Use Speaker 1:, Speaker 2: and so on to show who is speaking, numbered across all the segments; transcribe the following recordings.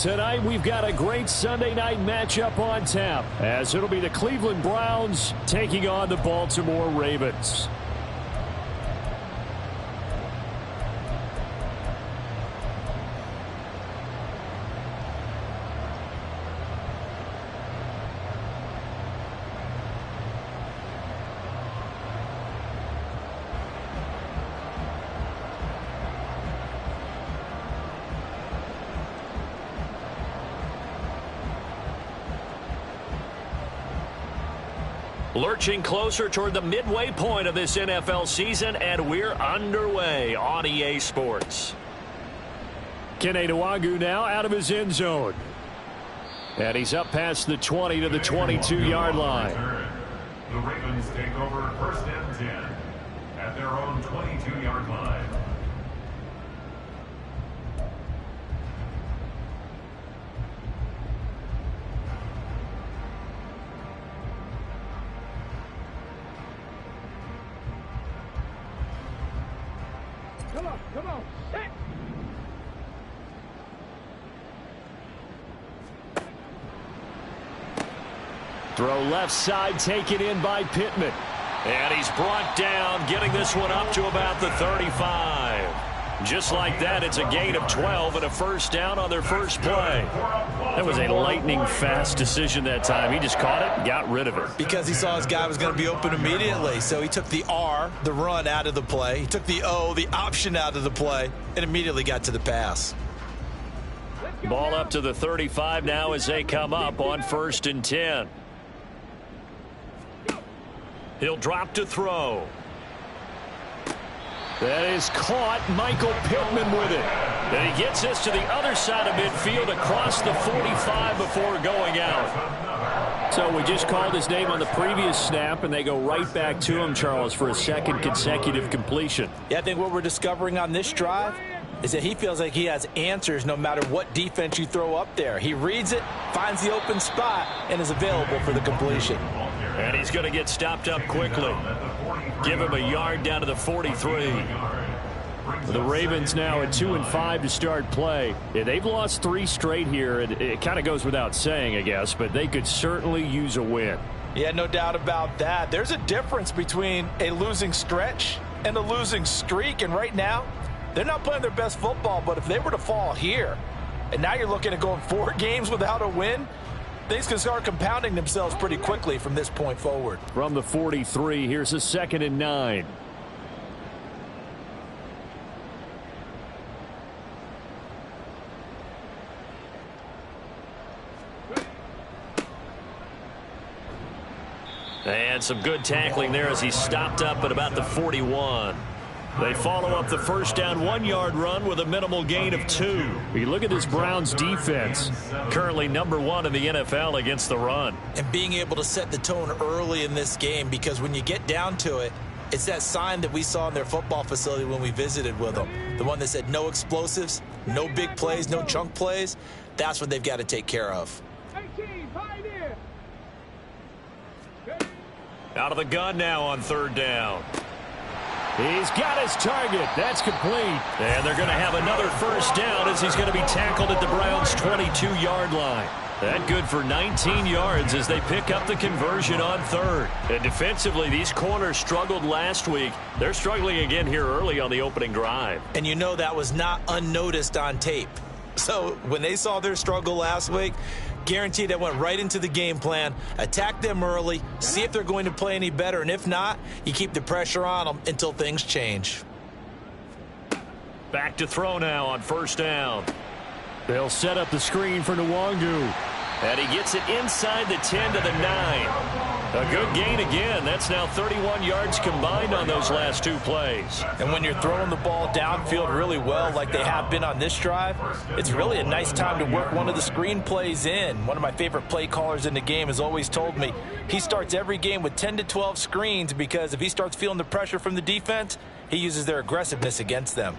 Speaker 1: Tonight, we've got a great Sunday night matchup on tap, as it'll be the Cleveland Browns taking on the Baltimore Ravens.
Speaker 2: Lurching closer toward the midway point of this NFL season, and we're underway on EA Sports.
Speaker 1: G.O.A.T now out of his end zone. And he's up past the 20 to the 22-yard line.
Speaker 3: The Ravens take over first and 10 at their own 22-yard line.
Speaker 4: Come on. Hit.
Speaker 1: Throw left side, taken in by Pittman.
Speaker 2: And he's brought down, getting this one up to about the 35. Just like that, it's a gain of 12 and a first down on their first play.
Speaker 1: That was a lightning-fast decision that time. He just caught it and got rid of it.
Speaker 5: Because he saw his guy was going to be open immediately. So he took the R, the run, out of the play. He took the O, the option, out of the play, and immediately got to the pass.
Speaker 2: Ball up to the 35 now as they come up on first and 10. He'll drop to throw.
Speaker 1: That is caught. Michael Pittman with it.
Speaker 2: And he gets this to the other side of midfield across the 45 before going out.
Speaker 1: So we just called his name on the previous snap, and they go right back to him, Charles, for a second consecutive completion.
Speaker 5: Yeah, I think what we're discovering on this drive is that he feels like he has answers no matter what defense you throw up there. He reads it, finds the open spot, and is available for the completion.
Speaker 2: And he's going to get stopped up quickly. Give him a yard down to the 43.
Speaker 1: The Ravens now at 2-5 to start play. Yeah, they've lost 3 straight here. It kind of goes without saying, I guess, but they could certainly use a win.
Speaker 5: Yeah, no doubt about that. There's a difference between a losing stretch and a losing streak, and right now, they're not playing their best football, but if they were to fall here, and now you're looking at going 4 games without a win, things can start compounding themselves pretty quickly from this point forward.
Speaker 1: From the 43, here's a 2nd and 9.
Speaker 2: And some good tackling there as he stopped up at about the 41. They follow up the first down 1-yard run with a minimal gain of 2.
Speaker 1: You look at this Browns defense.
Speaker 2: Currently #1 in the NFL against the run.
Speaker 5: And being able to set the tone early in this game, because when you get down to it, it's that sign that we saw in their football facility when we visited with them. The one that said no explosives, no big plays, no chunk plays. That's what they've got to take care of.
Speaker 2: Out of the gun now on 3rd down.
Speaker 1: He's got his target. That's complete.
Speaker 2: And they're going to have another first down as he's going to be tackled at the Browns' 22-yard line. That good for 19 yards as they pick up the conversion on 3rd. And defensively, these corners struggled last week. They're struggling again here early on the opening drive.
Speaker 5: And you know that was not unnoticed on tape. So when they saw their struggle last week, guaranteed that went right into the game plan. Attack them early, see if they're going to play any better, and if not, you keep the pressure on them until things change.
Speaker 2: Back to throw now on first down.
Speaker 1: They'll set up the screen for Nwangu.
Speaker 2: And he gets it inside the 10 to the 9. A good gain again. That's now 31 yards combined on those last 2 plays.
Speaker 5: And when you're throwing the ball downfield really well like they have been on this drive, it's really a nice time to work one of the screen plays in. One of my favorite play callers in the game has always told me he starts every game with 10 to 12 screens, because if he starts feeling the pressure from the defense, he uses their aggressiveness against them.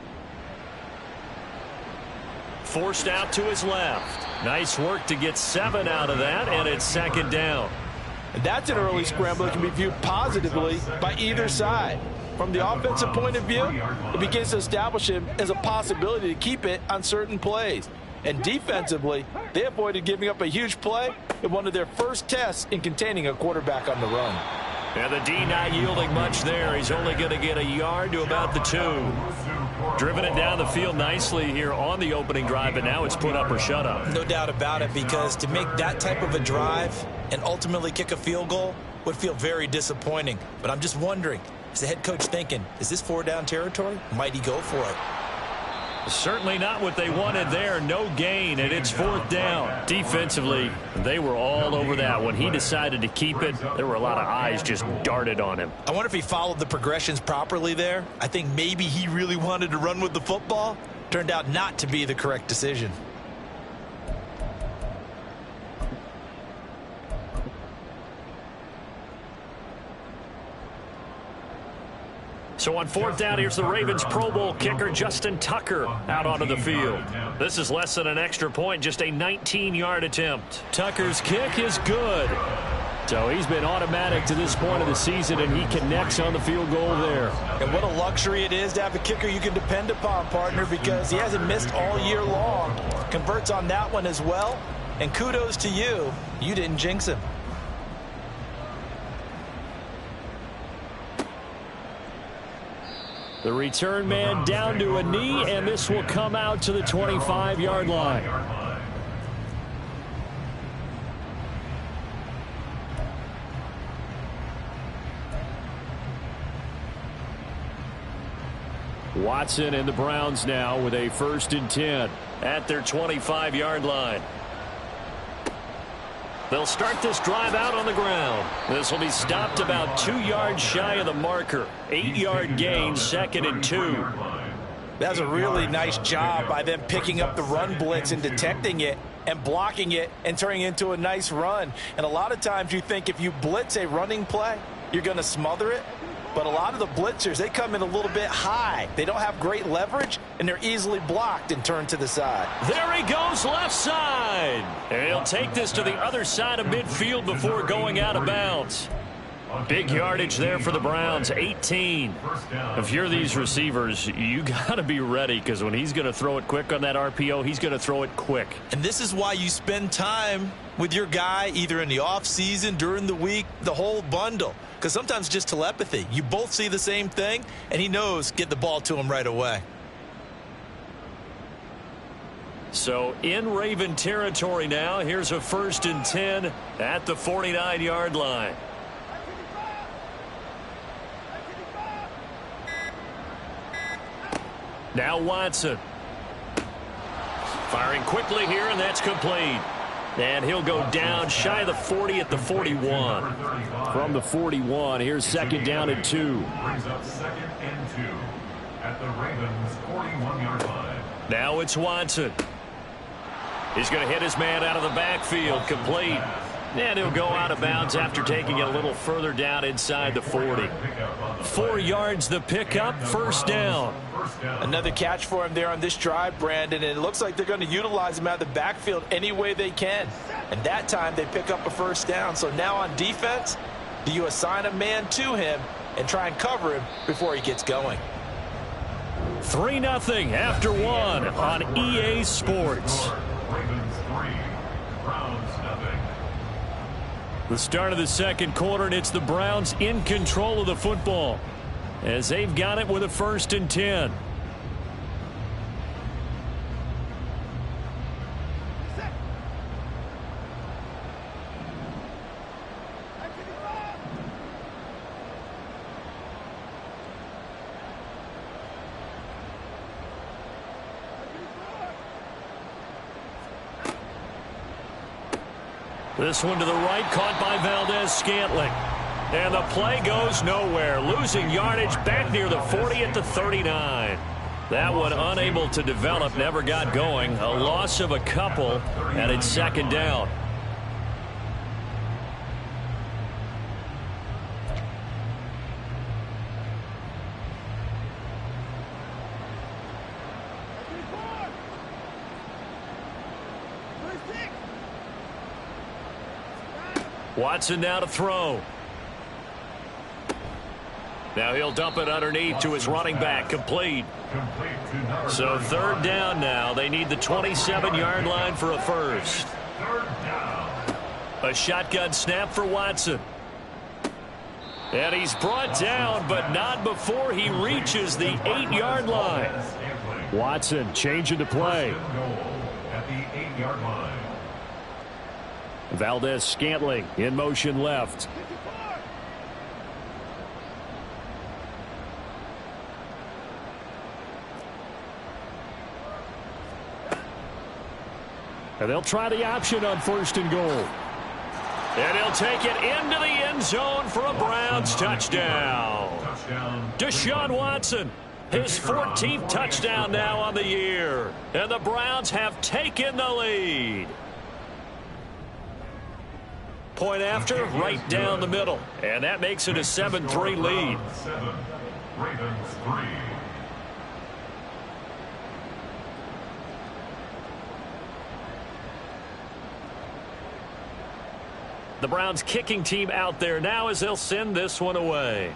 Speaker 2: Forced out to his left. Nice work to get 7 out of that, and it's 2nd down.
Speaker 5: And that's an early scramble that can be viewed positively by either side. From the offensive point of view, it begins to establish him as a possibility to keep it on certain plays. And defensively, they avoided giving up a huge play in one of their first tests in containing a quarterback on the run.
Speaker 2: And the D not yielding much there. He's only going to get a yard to about the 2. Driven it down the field nicely here on the opening drive, but now it's put up or shut up.
Speaker 5: No doubt about it, because to make that type of a drive and ultimately kick a field goal would feel very disappointing. But I'm just wondering, is the head coach thinking, is this 4-down territory? Might he go for it?
Speaker 2: Certainly not what they wanted there. No gain, and it's 4th down.
Speaker 1: Defensively, they were all over that. When he decided to keep it, there were a lot of eyes just darted on him.
Speaker 5: I wonder if he followed the progressions properly there. I think maybe he really wanted to run with the football. Turned out not to be the correct decision.
Speaker 1: So on 4th down, here's the Ravens Pro Bowl kicker Justin Tucker out onto the field. This is less than an extra point, just a 19-yard attempt. Tucker's kick is good. So he's been automatic to this point of the season, and he connects on the field goal there.
Speaker 5: And what a luxury it is to have a kicker you can depend upon, partner, because he hasn't missed all year long. Converts on that one as well. And kudos to you. You didn't jinx him.
Speaker 1: The return man down to a knee, and this will come out to the 25-yard line. Watson and the Browns now with a 1st and 10
Speaker 2: at their 25-yard line. They'll start this drive out on the ground. This will be stopped about 2 yards shy of the marker. 8-yard gain, 2nd and 2.
Speaker 5: That's a really nice job by them picking up the run blitz and detecting it and blocking it and turning it into a nice run. And a lot of times you think if you blitz a running play, you're going to smother it. But a lot of the blitzers, they come in a little bit high. They don't have great leverage, and they're easily blocked and turned to the side.
Speaker 2: There he goes, left side. And he'll take this to the other side of midfield before going out of bounds. Big yardage there for the Browns, 18.
Speaker 1: If you're these receivers, you got to be ready, because when he's going to throw it quick on that RPO, he's going to throw it quick.
Speaker 5: And this is why you spend time with your guy either in the offseason, during the week, the whole bundle. Because sometimes just telepathy. You both see the same thing, and he knows get the ball to him right away.
Speaker 2: So in Raven territory now, here's a 1st and 10 at the 49-yard line. Now Watson. Firing quickly here, and that's complete. And he'll go down shy of the 40 at the 41.
Speaker 1: From the 41, here's 2nd down and 2.
Speaker 3: Brings up 2nd and 2 at the Ravens' 41-yard line.
Speaker 2: Now it's Watson. He's going to hit his man out of the backfield, complete. And he'll go out of bounds after taking it a little further down inside the 40. 4 yards the pickup, 1st down.
Speaker 5: Another catch for him there on this drive, Brandon, and it looks like they're going to utilize him out of the backfield any way they can. And that time they pick up a 1st down. So now on defense, do you assign a man to him and try and cover him before he gets going?
Speaker 2: 3-0 after 1 on EA Sports.
Speaker 3: Ravens 3, Browns 0.
Speaker 1: The start of the 2nd quarter, and it's the Browns in control of the football as they've got it with a 1st and 10. This one to the right, caught by Valdez-Scantling. And the play goes nowhere. Losing yardage back near the 40 at the 39. That one unable to develop, never got going. A loss of a couple, and it's 2nd down. Watson now to throw. Now he'll dump it underneath to his running back. Complete. So third down now. They need the 27-yard line for a first. A shotgun snap for Watson. And he's brought down, but not before he reaches the 8-yard line.
Speaker 2: Watson changing the play.
Speaker 3: At the 8-yard line.
Speaker 2: Valdez-Scantling in motion left. And they'll try the option on 1st and goal.
Speaker 1: And he'll take it into the end zone for a Browns touchdown. Deshaun Watson, his 14th touchdown now on the year. And the Browns have taken the lead. Point after, right down the middle. And that makes it a 7-3 lead.
Speaker 3: 7, Ravens 3.
Speaker 1: The Browns kicking team out there now as they'll send this one away.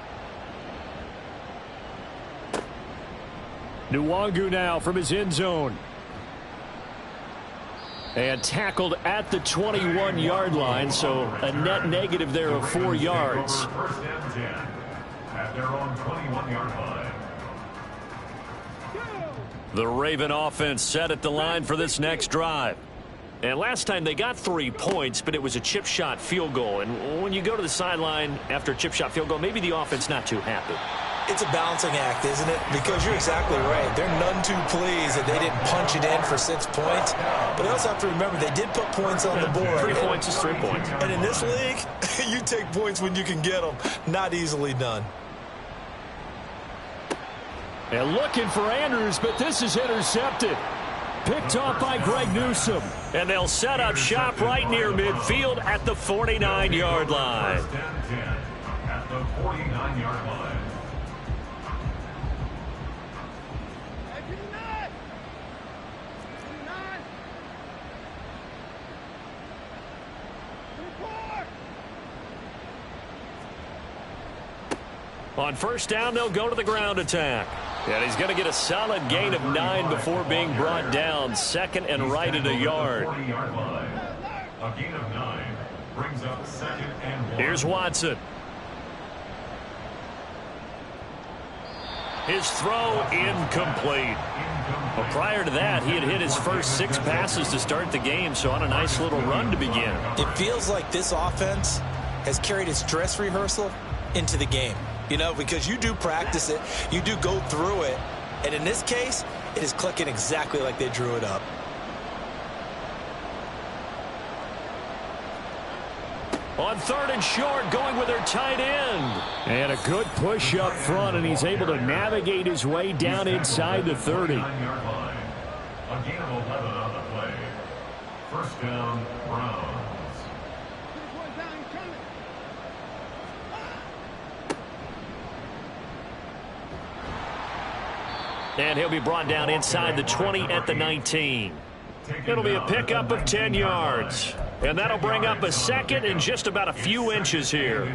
Speaker 2: Nwangu now from his end zone. And tackled at the 21-yard line, so a net negative there of 4 yards.
Speaker 3: First and 10 at their own 21-yard line.
Speaker 1: The Raven offense set at the line for this next drive. And last time they got 3 points, but it was a chip shot field goal. And when you go to the sideline after a chip shot field goal, maybe the offense not too happy.
Speaker 5: It's a balancing act, isn't it? Because you're exactly right. They're none too pleased that they didn't punch it in for 6 points. But they also have to remember they did put points on the board.
Speaker 1: 3 points is 3 points.
Speaker 5: And in this league, you take points when you can get them. Not easily done.
Speaker 2: And looking for Andrews, but this is intercepted. Picked off by Greg Newsome.
Speaker 1: And they'll set up shop right near midfield at the 49-yard line.
Speaker 3: First and 10 at the 49-yard line.
Speaker 1: On first down, they'll go to the ground attack. And he's going to get a solid gain of 9 before being brought down. Second and right at a yard.
Speaker 3: 40-yard line. A gain of 9 brings up 2nd and 1.
Speaker 1: Here's Watson. His throw incomplete. Well, prior to that, he had hit his first 6 passes to start the game, so on a nice little run to begin.
Speaker 5: It feels like this offense has carried its dress rehearsal into the game. You know, because you do practice it, you do go through it, and in this case, it is clicking exactly like they drew it up.
Speaker 1: On 3rd and short, going with their tight end.
Speaker 2: And a good push up front, and he's able to navigate his way down inside the 30.
Speaker 3: 49-yard line. A gain of 11 on the play. First down, Browns.
Speaker 1: And he'll be brought down inside the 20 at the 19. It'll be a pickup of 10 yards. And that'll bring up a second and just about a few inches here.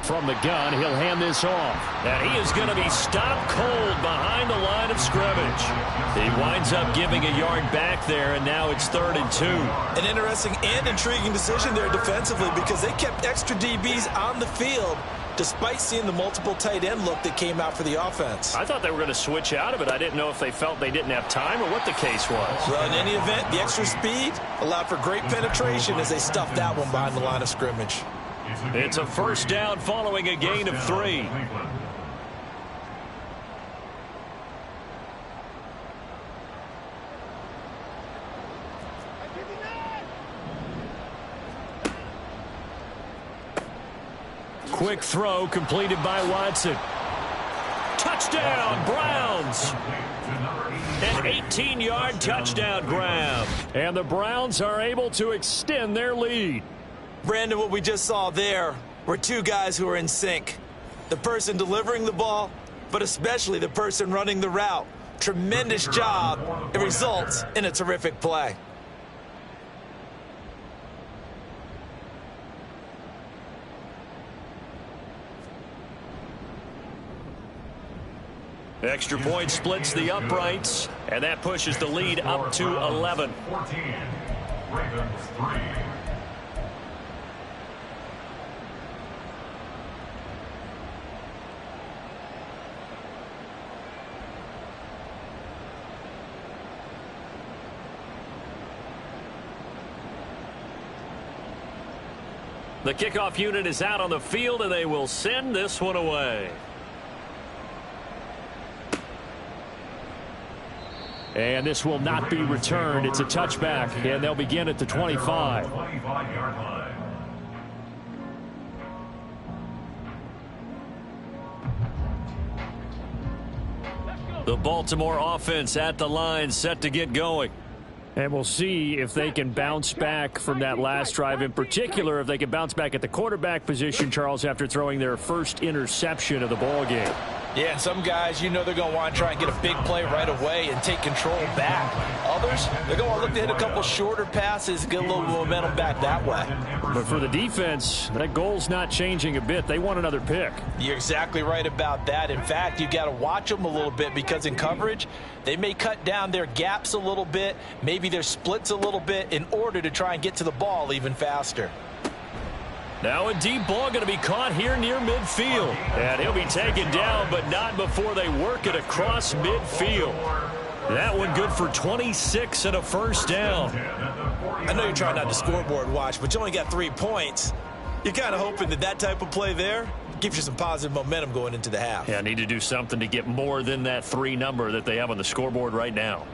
Speaker 2: From the gun, he'll hand this off.
Speaker 1: And he is going to be stopped cold behind the line of scrimmage. He winds up giving a yard back there, and now it's 3rd and 2.
Speaker 5: An interesting and intriguing decision there defensively because they kept extra DBs on the field despite seeing the multiple tight end look that came out for the offense.
Speaker 1: I thought they were going to switch out of it. I didn't know if they felt they didn't have time or what the case was.
Speaker 5: Well, in any event, the extra speed allowed for great penetration as they stuffed that one behind the line of scrimmage.
Speaker 1: It's a first down following a gain of 3.
Speaker 2: Quick throw completed by Watson.
Speaker 1: Touchdown, Browns. An 18-yard touchdown grab.
Speaker 2: And the Browns are able to extend their lead.
Speaker 5: Brandon, what we just saw there were 2 guys who are in sync. The person delivering the ball, but especially the person running the route. Tremendous job. It results in a terrific play.
Speaker 1: Extra point splits the uprights, and that pushes the lead up to 11.
Speaker 3: 14. Ravens 3.
Speaker 1: The kickoff unit is out on the field, and they will send this one away.
Speaker 2: And this will not be returned. It's a touchback, and they'll begin at the 25.
Speaker 3: 25-yard line.
Speaker 1: The Baltimore offense at the line, set to get going.
Speaker 2: And we'll see if they can bounce back from that last drive. In particular, if they can bounce back at the quarterback position, Charles, after throwing their first interception of the ball game.
Speaker 5: Yeah, some guys, you know they're going to want to try and get a big play right away and take control back. Others, they're going to look to hit a couple shorter passes, get a little momentum back that way.
Speaker 2: But for the defense, that goal's not changing a bit. They want another pick.
Speaker 5: You're exactly right about that. In fact, you got to watch them a little bit because in coverage, they may cut down their gaps a little bit, maybe their splits a little bit in order to try and get to the ball even faster.
Speaker 1: Now a deep ball going to be caught here near midfield. And he'll be taken down, but not before they work it across midfield. That one good for 26 and a first down.
Speaker 5: I know you're trying not to scoreboard watch, but you only got 3 points. You're kind of hoping that that type of play there gives you some positive momentum going into the half.
Speaker 1: Yeah, need to do something to get more than that 3 number that they have on the scoreboard right now.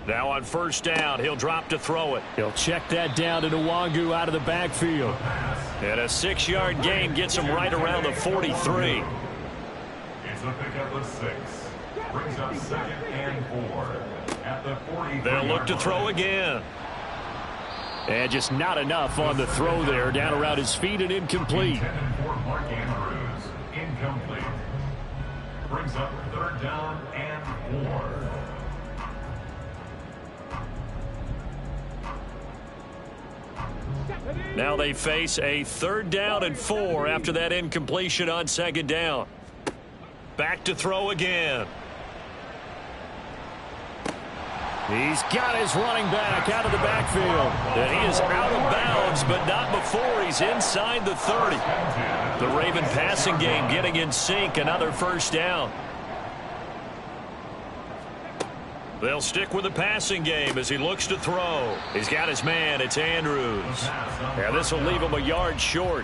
Speaker 1: Now on first down, he'll drop to throw it.
Speaker 2: He'll check that down to Nwangu out of the backfield.
Speaker 1: And a 6-yard gain gets him right around the 43.
Speaker 3: It's a pickup of 6. Brings up 2nd and 4 at the 43.
Speaker 1: They'll look to throw again.
Speaker 2: And just not enough on the throw there. Down around his feet and incomplete.
Speaker 3: Intended for Mark Andrews. Incomplete. Brings up 3rd down and 4.
Speaker 1: Now they face a 3rd down and 4 after that incompletion on 2nd down. Back to throw again.
Speaker 2: He's got his running back out of the backfield.
Speaker 1: And he is out of bounds, but not before he's inside the 30. The Raven passing game getting in sync. Another first down. They'll stick with the passing game as he looks to throw. He's got his man. It's Andrews. And this will leave him a yard short.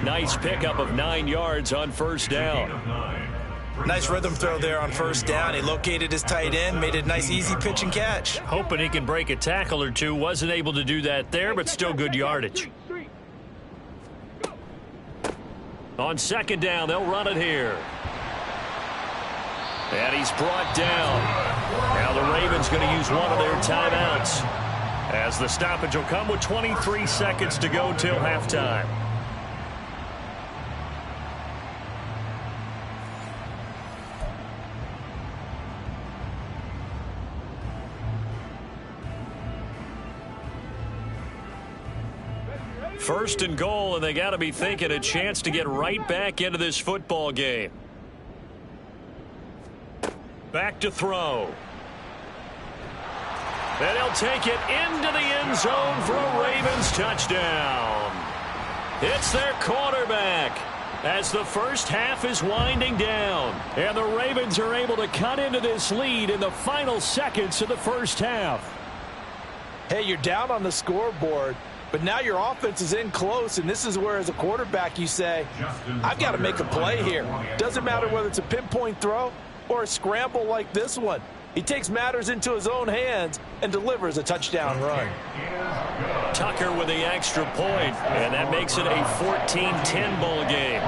Speaker 1: Nice pickup of 9 yards on first down.
Speaker 5: Nice rhythm throw there on first down. He located his tight end, made it a nice easy pitch and catch.
Speaker 1: Hoping he can break a tackle or two. Wasn't able to do that there, but still good yardage. On 2nd down, they'll run it here. And he's brought down. Now the Ravens going to use one of their timeouts, as the stoppage will come with 23 seconds to go till halftime. First and goal, and they got to be thinking a chance to get right back into this football game. Back to throw. And he'll take it into the end zone for a Ravens touchdown. It's their quarterback as the first half is winding down. And the Ravens are able to cut into this lead in the final seconds of the first half.
Speaker 5: Hey, you're down on the scoreboard, but now your offense is in close, and this is where, as a quarterback, you say, I've got to make a play here. Doesn't matter whether it's a pinpoint throw or a scramble like this one. He takes matters into his own hands and delivers a touchdown run.
Speaker 1: Tucker with the extra point, and that makes it a 14-10 ball game.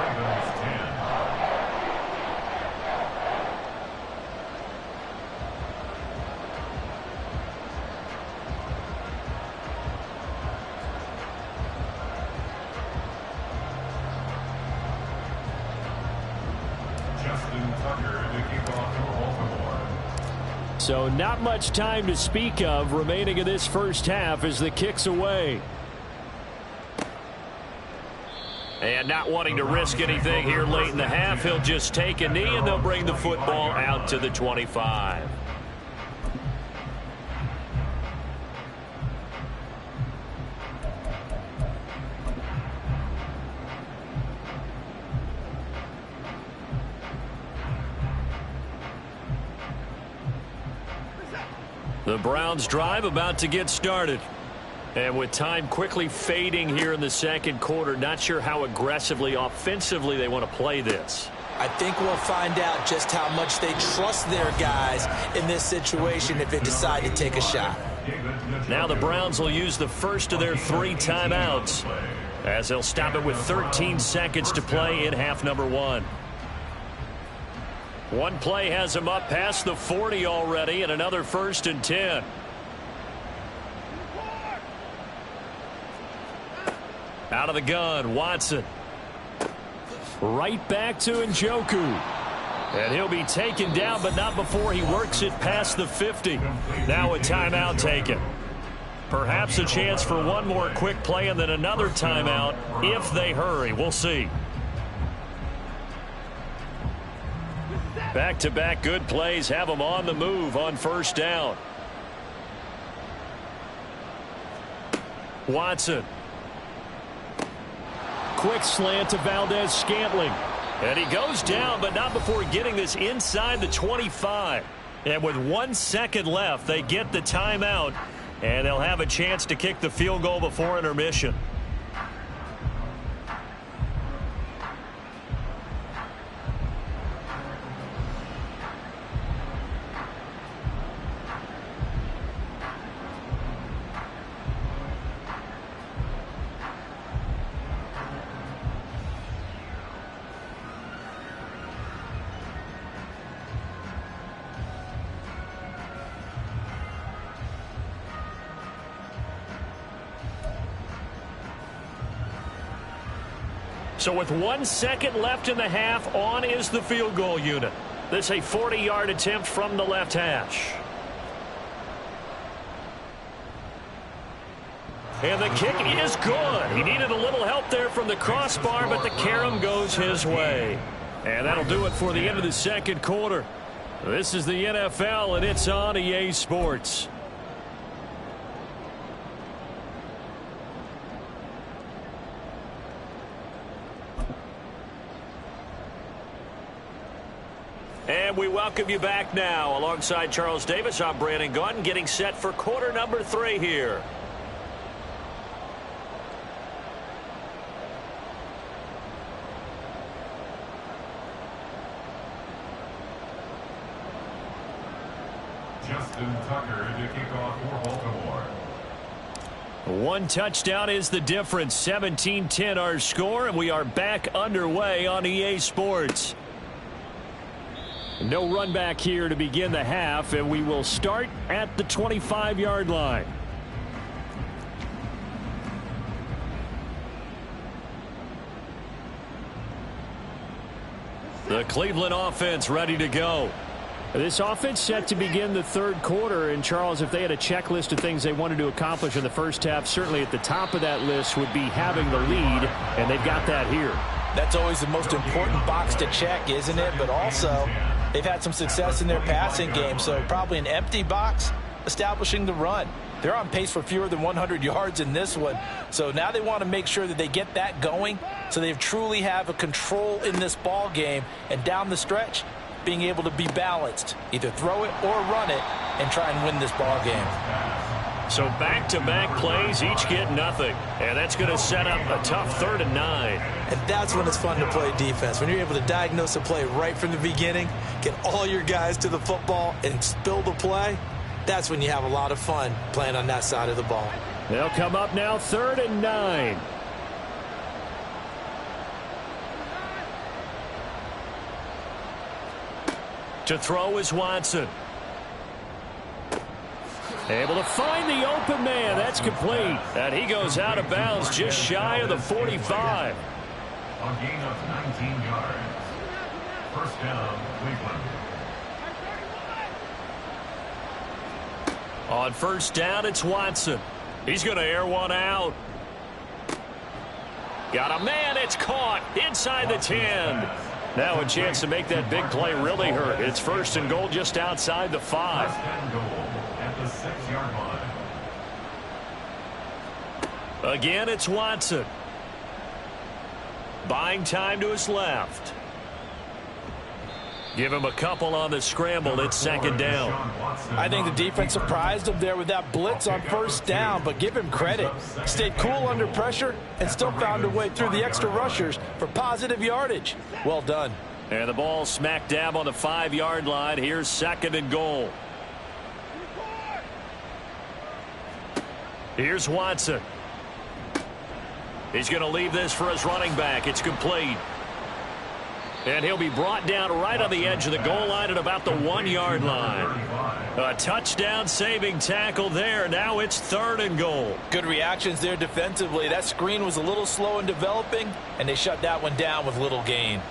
Speaker 2: So not much time to speak of remaining in this first half as the kick's away.
Speaker 1: And not wanting to risk anything here late in the half, he'll just take a knee, and they'll bring the football out to the 25. The Browns drive about to get started. And with time quickly fading here in the second quarter, not sure how aggressively, offensively they want to play this.
Speaker 5: I think we'll find out just how much they trust their guys in this situation if they decide to take a shot.
Speaker 1: Now the Browns will use the first of their 3 timeouts, as they'll stop it with 13 seconds to play in half number 1. One play has them up past the 40 already, and another 1st and 10. Out of the gun, Watson. Right back to Njoku. And he'll be taken down, but not before he works it past the 50. Now a timeout taken. Perhaps a chance for one more quick play and then another timeout if they hurry. We'll see. Back-to-back good plays have them on the move on 1st down. Watson. Quick slant to Valdez-Scantling. And he goes down, but not before getting this inside the 25. And with 1 second left, they get the timeout, and they'll have a chance to kick the field goal before intermission. So with 1 second left in the half, on is the field goal unit. This a 40-yard attempt from the left hash. And the kick is good. He needed a little help there from the crossbar, but the carom goes his way. And that'll do it for the end of the second quarter. This is the NFL, and it's on EA Sports. And we welcome you back now. Alongside Charles Davis, I'm Brandon Gaudin, getting set for quarter number 3 here.
Speaker 3: Justin Tucker to kick off for Baltimore.
Speaker 1: 1 touchdown is the difference. 17-10 our score, and we are back underway on EA Sports. No run back here to begin the half, and we will start at the 25-yard line. The Cleveland offense ready to go. This offense set to begin the third quarter, and Charles, if they had a checklist of things they wanted to accomplish in the first half, certainly at the top of that list would be having the lead, and they've got that here.
Speaker 5: That's always the most important box to check, isn't it? But also, they've had some success in their passing game, so probably an empty box establishing the run. They're on pace for fewer than 100 yards in this one, so now they want to make sure that they get that going so they truly have a control in this ball game, and down the stretch, being able to be balanced, either throw it or run it, and try and win this ball game.
Speaker 1: So back-to-back plays, each get nothing. And that's going to set up a tough 3rd and 9.
Speaker 5: And that's when it's fun to play defense. When you're able to diagnose a play right from the beginning, get all your guys to the football, and spill the play, that's when you have a lot of fun playing on that side of the ball.
Speaker 1: They'll come up now 3rd and 9. To throw is Watson. Able to find the open man. That's complete. And he goes out of bounds just shy of the 45.
Speaker 3: A gain of 19 yards. First down, Cleveland.
Speaker 1: On first down, it's Watson. He's going to air one out. Got a man. It's caught inside the 10. Now a chance to make that big play really hurt. It's 1st and goal just outside the 5.
Speaker 3: 1st and goal at the 6-yard line.
Speaker 1: Again, it's Watson. Buying time to his left. Give him a couple on the scramble. It's 2nd down.
Speaker 5: I think the defense surprised him there with that blitz on 1st down, but give him credit. Stayed cool under pressure and still found a way through the extra rushers for positive yardage. Well done.
Speaker 1: And the ball smack dab on the 5-yard line. Here's 2nd and goal. Here's Watson. He's going to leave this for his running back. It's complete. And he'll be brought down right on the edge of the goal line at about the 1-yard line. A touchdown-saving tackle there. Now it's 3rd and goal.
Speaker 5: Good reactions there defensively. That screen was a little slow in developing, and they shut that one down with little gain.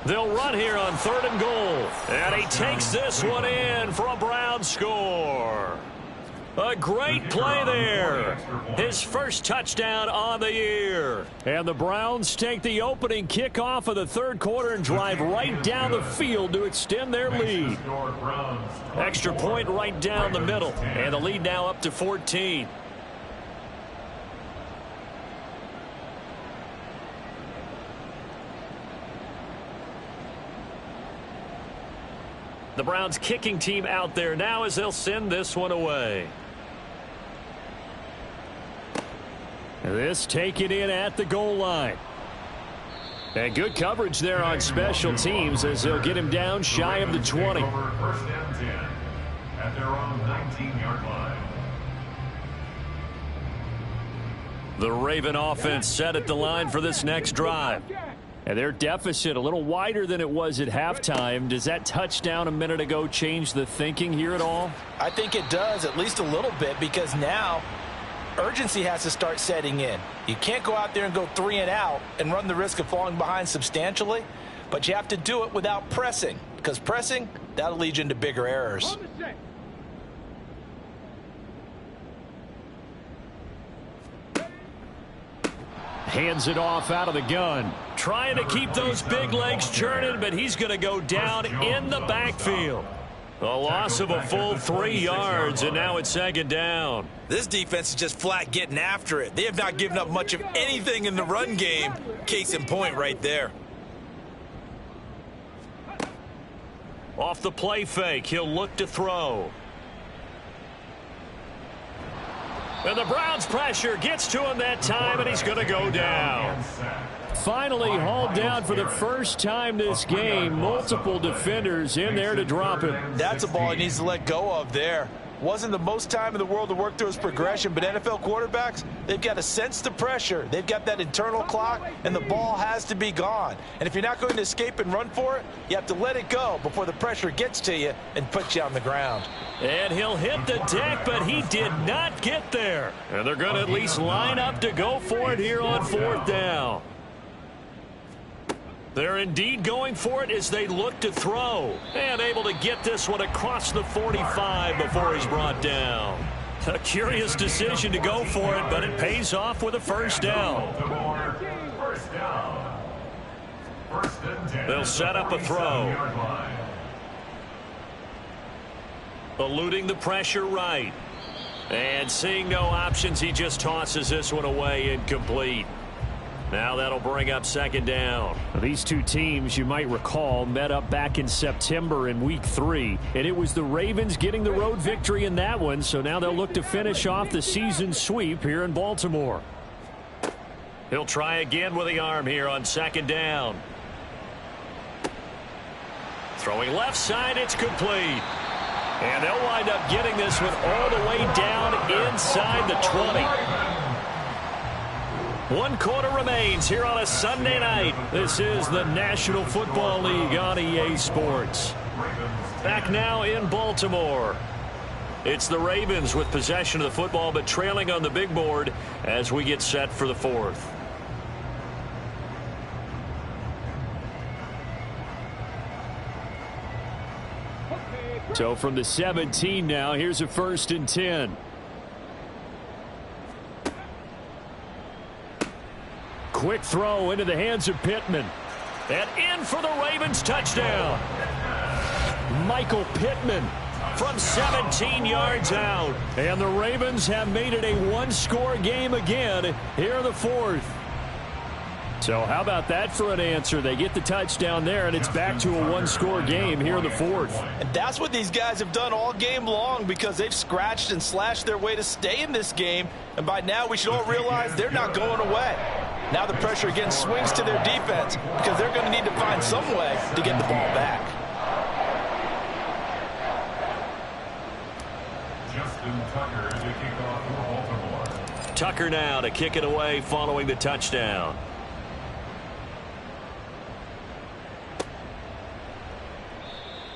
Speaker 1: They'll run here on 3rd and goal. And he takes this one in for a Brown score. A great play there. His first touchdown on the year. And the Browns take the opening kickoff of the 3rd quarter and drive right down the field to extend their lead. Extra point right down the middle. And the lead now up to 14. The Browns kicking team out there now as they'll send this one away. This taken in at the goal line. And good coverage there on special teams as they'll get him down shy of the 20.
Speaker 3: 1st and 10 at their own 19-yard line.
Speaker 1: The Raven offense set at the line for this next drive. And their deficit a little wider than it was at halftime. Does that touchdown a minute ago change the thinking here at all?
Speaker 5: I think it does, at least a little bit, because now urgency has to start setting in. You can't go out there and go 3 and out and run the risk of falling behind substantially, but you have to do it without pressing, because pressing, that'll lead you into bigger errors.
Speaker 1: Hands it off out of the gun. Trying to keep those big legs churning, but he's going to go down in the backfield. A loss of a full 3 yards, and now it's 2nd down.
Speaker 5: This defense is just flat getting after it. They have not given up much of anything in the run game. Case in point right there.
Speaker 1: Off the play fake, he'll look to throw. And the Browns pressure gets to him that time, and he's going to go down. Finally hauled down for the first time this game. Multiple defenders in there to drop him.
Speaker 5: That's a ball he needs to let go of there. Wasn't the most time in the world to work through his progression, but NFL quarterbacks, they've got to sense the pressure. They've got that internal clock, and the ball has to be gone. And if you're not going to escape and run for it, you have to let it go before the pressure gets to you and puts you on the ground.
Speaker 1: And he'll hit the deck, but he did not get there. And they're going to at least line up to go for it here on 4th down. They're indeed going for it as they look to throw. And able to get this one across the 45 before he's brought down. A curious decision to go for it, but it pays off with a 1st down. They'll set up a throw. Eluding the pressure right. And seeing no options, he just tosses this one away incomplete. Now that'll bring up 2nd down. These two teams, you might recall, met up back in September in Week 3. And it was the Ravens getting the road victory in that one. So now they'll look to finish off the season sweep here in Baltimore. He'll try again with the arm here on 2nd down. Throwing left side, it's complete. And they'll wind up getting this one all the way down inside the 20. 1 quarter remains here on a Sunday night. This is the National Football League on EA Sports. Back now in Baltimore. It's the Ravens with possession of the football, but trailing on the big board as we get set for the 4th.
Speaker 2: So from the 17 now, here's a 1st and 10. Quick throw into the hands of Pittman. And in for the Ravens touchdown. Michael Pittman from 17 yards out. And the Ravens have made it a one-score game again here in the 4th. So how about that for an answer? They get the touchdown there, and it's back to a one-score game here in the 4th.
Speaker 5: And that's what these guys have done all game long, because they've scratched and slashed their way to stay in this game. And by now we should all realize they're not going away. Now the pressure again swings to their defense, because they're going to need to find some way to get the ball back.
Speaker 3: Justin Tucker to kick off for Baltimore.
Speaker 1: Tucker now to kick it away following the touchdown.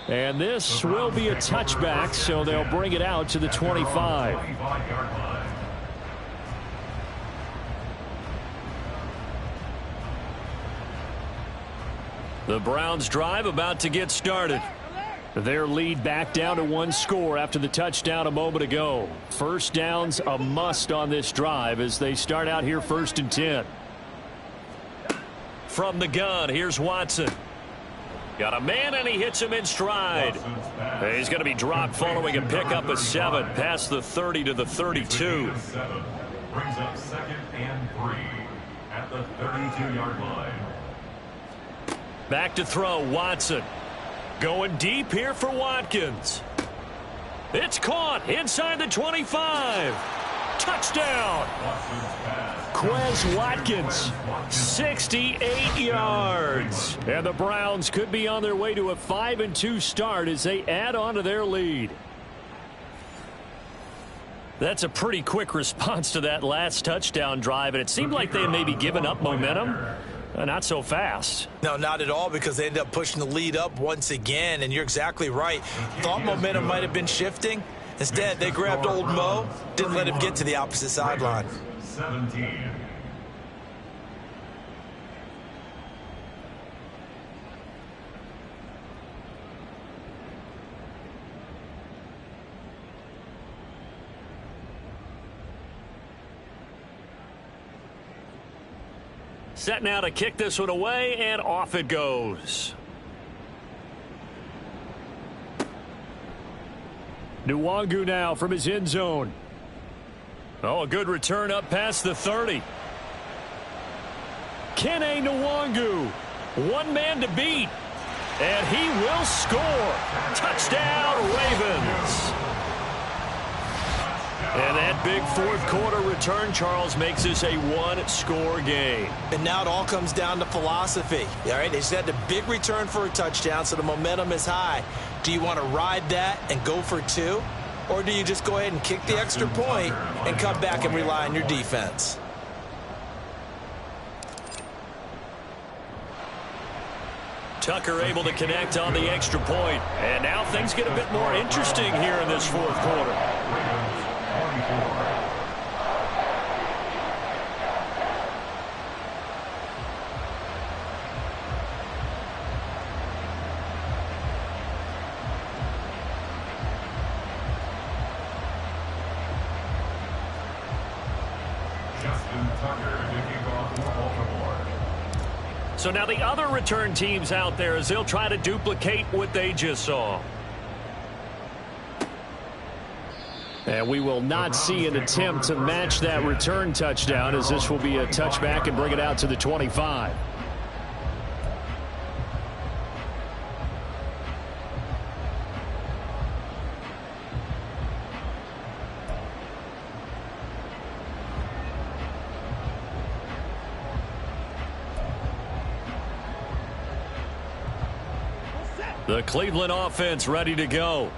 Speaker 2: And this will be a touchback, so they'll bring it out to the 25.
Speaker 1: The Browns drive about to get started.
Speaker 2: Their lead back down to one score after the touchdown a moment ago. First down's a must on this drive as they start out here 1st and 10.
Speaker 1: From the gun, here's Watson. Got a man, and he hits him in stride. He's going to be dropped following a pickup of 7 past the 30 to the 32.
Speaker 3: Brings up 2nd and 3 at the 32-yard line.
Speaker 1: Back to throw, Watson. Going deep here for Watkins. It's caught inside the 25. Touchdown.
Speaker 2: Quez Watkins, 68 yards. And the Browns could be on their way to a 5-2 start as they add on to their lead.
Speaker 1: That's a pretty quick response to that last touchdown drive, and it seemed like they had maybe given up momentum. Not so fast.
Speaker 5: No, not at all, because they ended up pushing the lead up once again, and you're exactly right. Thought momentum might have been shifting. Instead, they grabbed old Mo, didn't let him get to the opposite sideline.
Speaker 3: 17.
Speaker 1: Set now to kick this one away, and off it goes.
Speaker 2: Nwangu now from his end zone.
Speaker 1: Oh, a good return up past the 30.
Speaker 2: Kene Nwangu, one man to beat, and he will score.
Speaker 1: Touchdown, Ravens. And that big 4th quarter return, Charles, makes this a one-score game.
Speaker 5: And now it all comes down to philosophy. All right, they said a big return for a touchdown, so the momentum is high. Do you want to ride that and go for 2? Or do you just go ahead and kick the extra point and come back and rely on your defense?
Speaker 1: Tucker able to connect on the extra point. And now things get a bit more interesting here in this 4th quarter. So now the other return teams out there as they'll try to duplicate what they just saw.
Speaker 2: And we will not see an attempt to match that return touchdown, as this will be a touchback and bring it out to the 25.
Speaker 1: The Cleveland offense ready to go.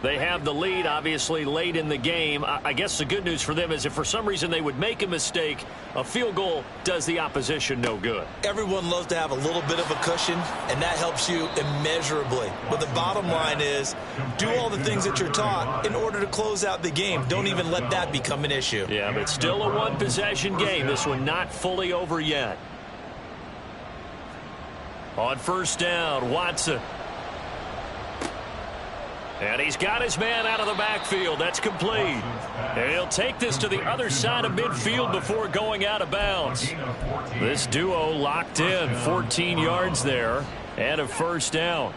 Speaker 1: They have the lead, obviously, late in the game. I guess the good news for them is if for some reason they would make a mistake, a field goal does the opposition no good.
Speaker 5: Everyone loves to have a little bit of a cushion, and that helps you immeasurably. But the bottom line is, do all the things that you're taught in order to close out the game. Don't even let that become an issue.
Speaker 1: Yeah, but still a one-possession game. This one not fully over yet. On 1st down, Watson. And he's got his man out of the backfield. That's complete. And he'll take this to the other side of midfield before going out of bounds. This duo locked in, 14 yards there, and a first down.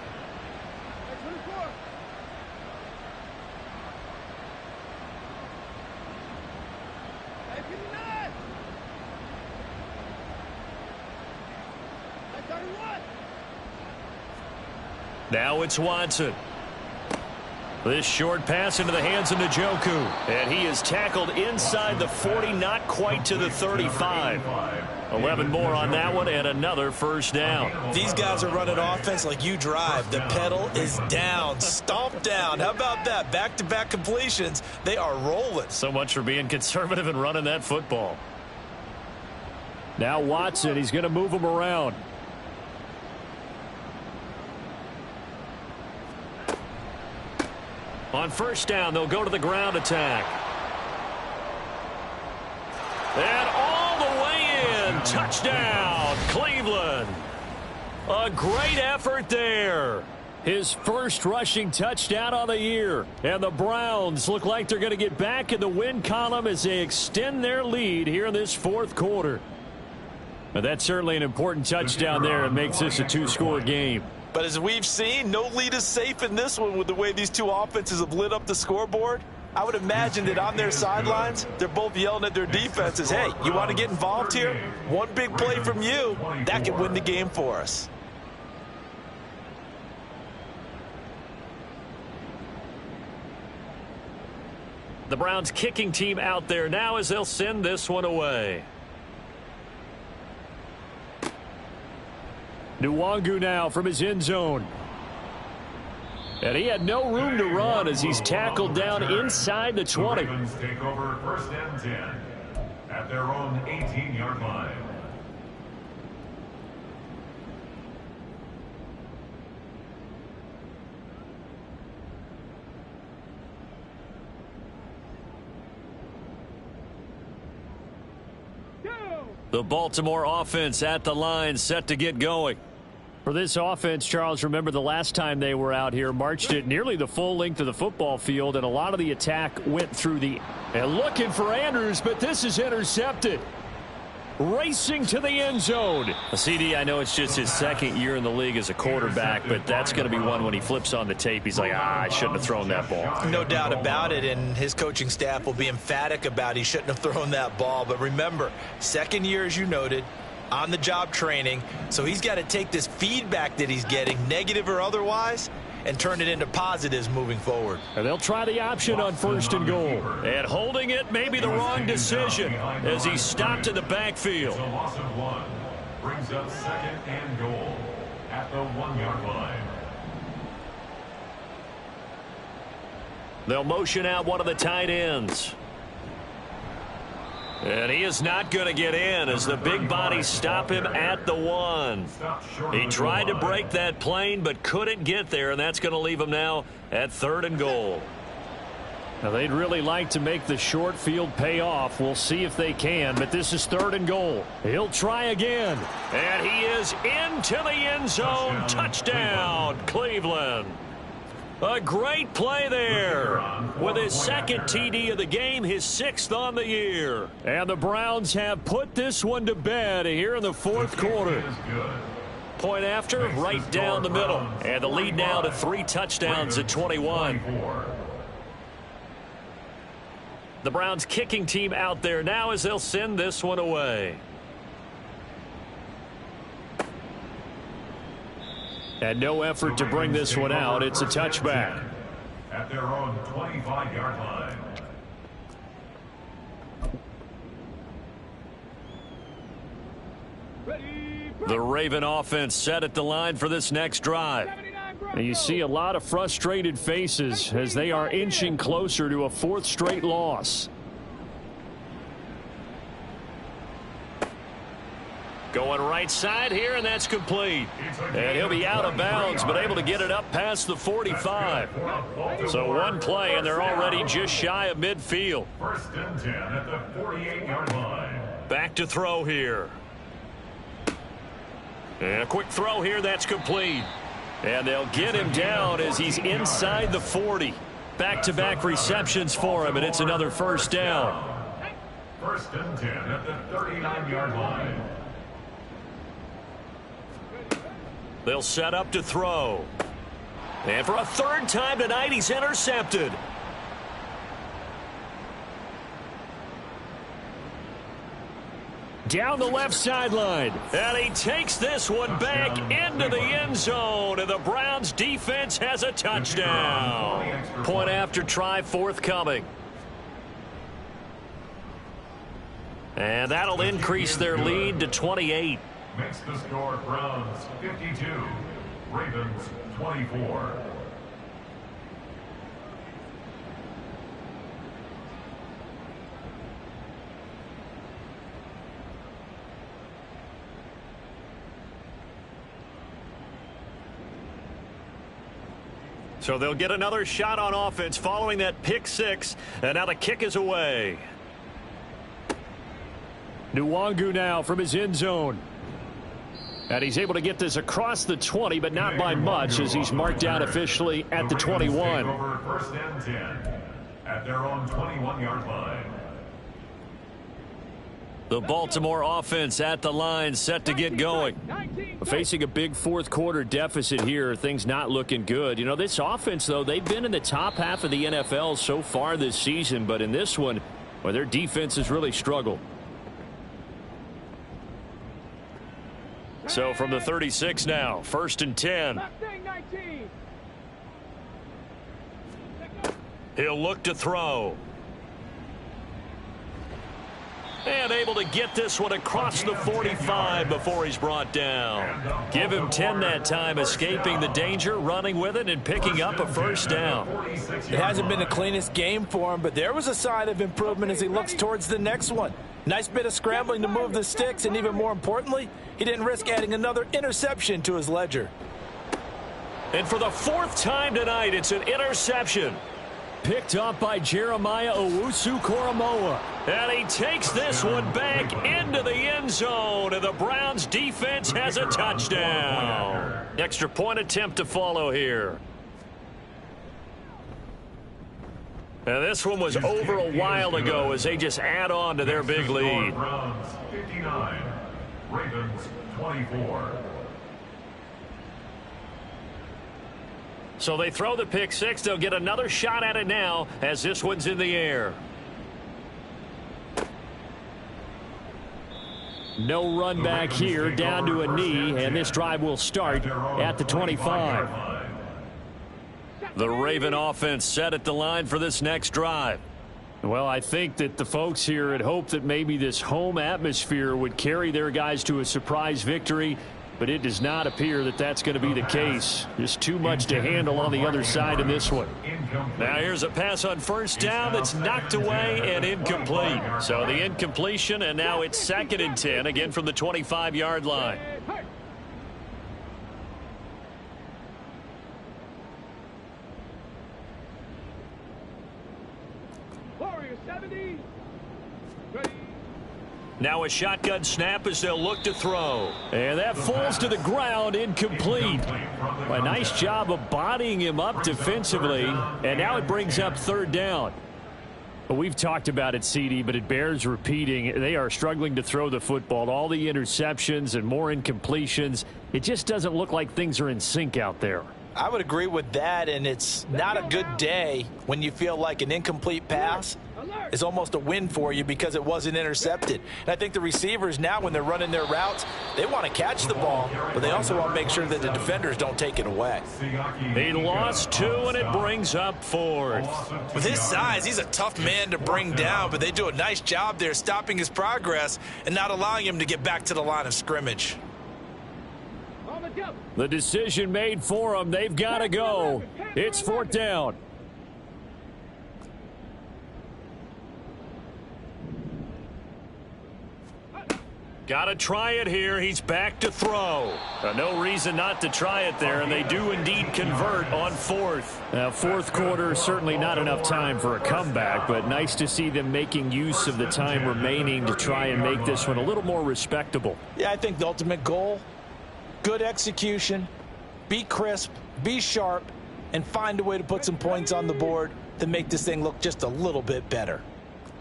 Speaker 1: Now it's Watson. This short pass into the hands of Njoku. And he is tackled inside the 40, not quite to the 35. 11 more on that one and another first down.
Speaker 5: These guys are running offense like you drive. The pedal is down, stomped down. How about that? Back-to-back completions. They are rolling.
Speaker 1: So much for being conservative and running that football. Now Watson, he's going to move him around. On first down, they'll go to the ground attack. And all the way in. Touchdown, Cleveland. A great effort there. His first rushing touchdown on the year. And the Browns look like they're going to get back in the win column as they extend their lead here in this fourth quarter. But that's certainly an important touchdown there and makes this a two-score game.
Speaker 5: But as we've seen, no lead is safe in this one with the way these two offenses have lit up the scoreboard. I would imagine that on their sidelines, they're both yelling at their defenses, hey, you want to get involved here? One big play from you, that could win the game for us.
Speaker 1: The Browns kicking team out there now as they'll send this one away. Nwangu now from his end zone. And he had no room to run as he's tackled down inside the 20.
Speaker 3: The Ravens take over first and 10 at their own 18-yard line.
Speaker 1: The Baltimore offense at the line, set to get going. For this offense, Charles, remember the last time they were out here, marched it nearly the full length of the football field, and a lot of the attack went through the... And looking for Andrews, but this is intercepted. Racing to the end zone. CD, I know it's just his second year in the league as a quarterback, but that's going to be one when he flips on the tape. He's like, I shouldn't have thrown that ball.
Speaker 5: No doubt about it, and his coaching staff will be emphatic about he shouldn't have thrown that ball. But remember, second year, as you noted, on-the-job training, so he's got to take this feedback that he's getting, negative or otherwise, and turn it into positives moving forward.
Speaker 1: And they'll try the option on first and goal. And holding it may be the wrong decision as he stopped in the backfield.
Speaker 3: It's a loss of 1. Brings up second and goal at the 1-yard line.
Speaker 1: They'll motion out one of the tight ends. And he is not going to get in as the big bodies stop him at the 1. He tried to break that plane but couldn't get there, and that's going to leave him now at third and goal. Now they'd really like to make the short field pay off. We'll see if they can, but this is third and goal. He'll try again. And he is into the end zone. Touchdown, Cleveland. A great play there. With his second TD of the game, his 6th on the year. And the Browns have put this one to bed here in the fourth quarter. Point after, right down the middle. And the lead now to 3 touchdowns at 21. The Browns kicking team out there now as they'll send this one away. And no effort to bring this one out. It's a touchback.
Speaker 3: At their own 25-yard line.
Speaker 1: The Raven offense set at the line for this next drive. And you see a lot of frustrated faces as they are inching closer to a 4th straight loss. Going right side here, and that's complete. And he'll be out of bounds, but able to get it up past the 45. So one play, and they're already just shy of midfield.
Speaker 3: First and 10 at the 48-yard line.
Speaker 1: Back to throw here. And a quick throw here, that's complete.
Speaker 2: And they'll get him down as he's inside the 40. Back-to-back receptions for him, and it's another first down.
Speaker 3: First and 10 at the 39-yard line.
Speaker 2: They'll set up to throw. And for a third time tonight, he's intercepted. Down the left sideline. And he takes this one back into the end zone. And the Browns defense has a touchdown. Point after try forthcoming. And that'll increase their lead to 28.
Speaker 3: Makes the score Browns 52, Ravens 24.
Speaker 2: So they'll get another shot on offense following that pick six. And now the kick is away. Nwangu now from his end zone. And he's able to get this across the 20, but not by much as he's marked down officially at the 21.
Speaker 3: Over first and 10 at their own 21-yard line.
Speaker 2: The Baltimore offense at the line set to get going. Facing a big fourth quarter deficit here, things not looking good. You know, this offense, though, they've been in the top half of the NFL so far this season, but in this one, well, their defense has really struggled. So from the 36 now, first and 10. He'll look to throw. And able to get this one across the 45 before he's brought down. Give him 10 that time, escaping the danger, running with it, and picking up a first down.
Speaker 5: It hasn't been the cleanest game for him, but there was a sign of improvement as he looks towards the next one. Nice bit of scrambling to move the sticks, and even more importantly, he didn't risk adding another interception to his ledger.
Speaker 2: And for the fourth time tonight, it's an interception. Picked up by Jeremiah Owusu-Koramoah. And he takes this one back into the end zone, and the Browns defense has a touchdown. Extra point attempt to follow here. And this one was over a while ago as they just add on to their big lead.
Speaker 3: Browns 59, Ravens 24.
Speaker 2: So they throw the pick six. They'll get another shot at it now as this one's in the air. No run back here, down to a knee, and this drive will start at the 25. The Raven offense set at the line for this next drive. Well, I think that the folks here had hoped that maybe this home atmosphere would carry their guys to a surprise victory, but it does not appear that that's going to be the case. Just too much to handle on the other side in this one. Now here's a pass on first down that's knocked away and incomplete. So the incompletion, and now it's second and 10, again from the 25-yard line. Now a shotgun snap as they'll look to throw. And that falls to the ground, incomplete. A nice job of bodying him up defensively. And now it brings up third down. Well, we've talked about it, CD, but it bears repeating. They are struggling to throw the football. All the interceptions and more incompletions. It just doesn't look like things are in sync out there.
Speaker 5: I would agree with that, and it's not a good day when you feel like an incomplete pass is almost a win for you because it wasn't intercepted. And I think the receivers now, when they're running their routes, they want to catch the ball, but they also want to make sure that the defenders don't take it away.
Speaker 2: He lost two, and it brings up fourth.
Speaker 5: With his size, he's a tough man to bring down, but they do a nice job there stopping his progress and not allowing him to get back to the line of scrimmage.
Speaker 2: The decision made for them. They've got to go. It's fourth down. Got to try it here. He's back to throw. No reason not to try it there, and they do indeed convert on fourth. Now, fourth quarter, certainly not enough time for a comeback, but nice to see them making use of the time remaining to try and make this one a little more respectable.
Speaker 5: Yeah, I think the ultimate goal, good execution, be crisp, be sharp, and find a way to put some points on the board to make this thing look just a little bit better.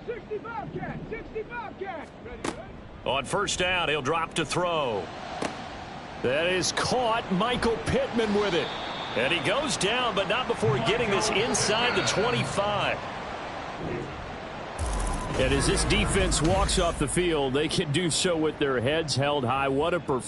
Speaker 4: 60 Bobcat, 60 Bobcat. Ready?
Speaker 1: On first down, he'll drop to throw. That is caught. Michael Pittman with it. And he goes down, but not before getting this inside the 25.
Speaker 2: And as this defense walks off the field, they can do so with their heads held high. What a performance.